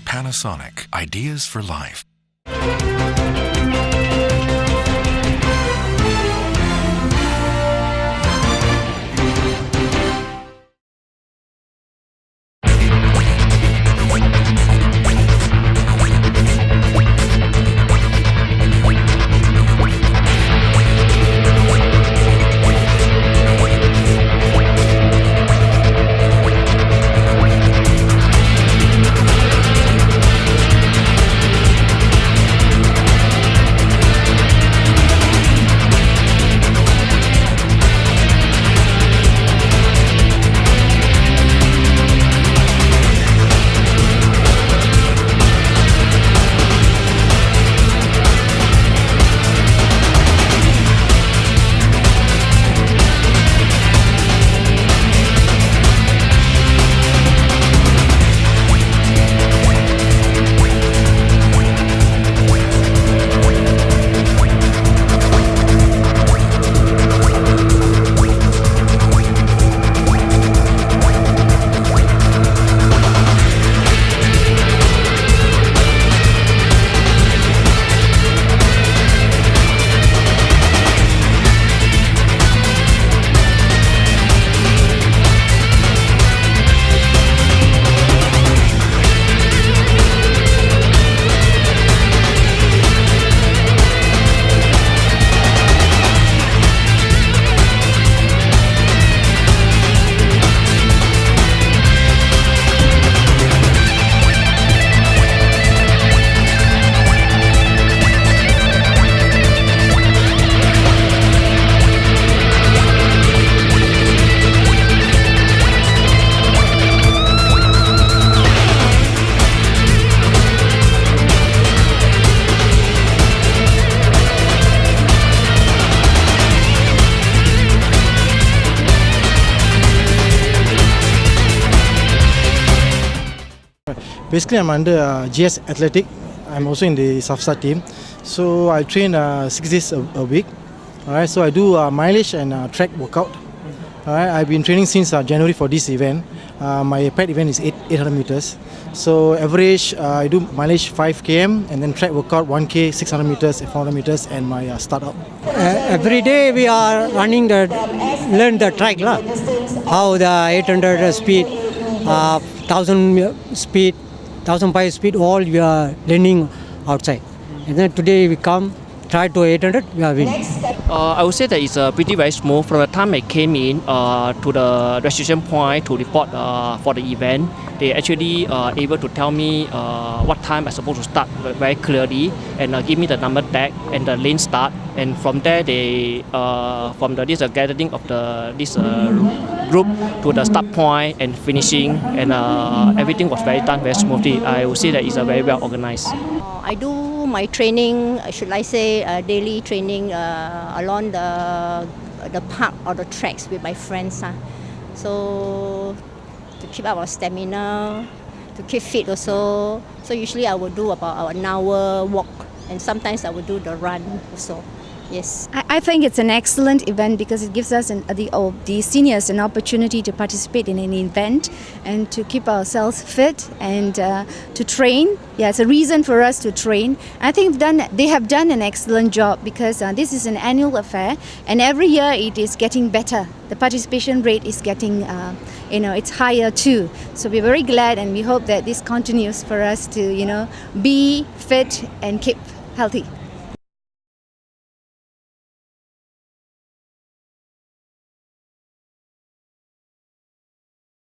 Panasonic. Ideas for life. Basically, I'm under GS Athletic. I'm also in the SAFSA team. So I train 6 days a week. Alright, so I do mileage and track workout. Alright, I've been training since January for this event. My pet event is 800 meters. So average, I do mileage 5 km and then track workout 1k, 600 meters, 400 meters, and my startup. Every day we are running learn the track lah. How the 800 speed, 1000 speed, 1005 speed, all we are learning outside. And then today we come, try to 800, we are winning. I would say that it's pretty very smooth. From the time I came in to the registration point to report for the event, they actually able to tell me what time I'm supposed to start very clearly and give me the number tag and the lane start. And from there, they from this gathering of this group to the start point and finishing, and everything was done very smoothly. I would say that it's very well organized. I do my training, should I say, daily training along the park or the tracks with my friends. So to keep our stamina, to keep fit also. So usually I will do about an hour walk, and sometimes I will do the run also. Yes. I think it's an excellent event because it gives us the seniors an opportunity to participate in an event and to keep ourselves fit and to train. Yeah, it's a reason for us to train. I think they have done an excellent job because this is an annual affair and every year it is getting better. The participation rate is getting, it's higher too. So we're very glad and we hope that this continues for us to, be fit and keep healthy.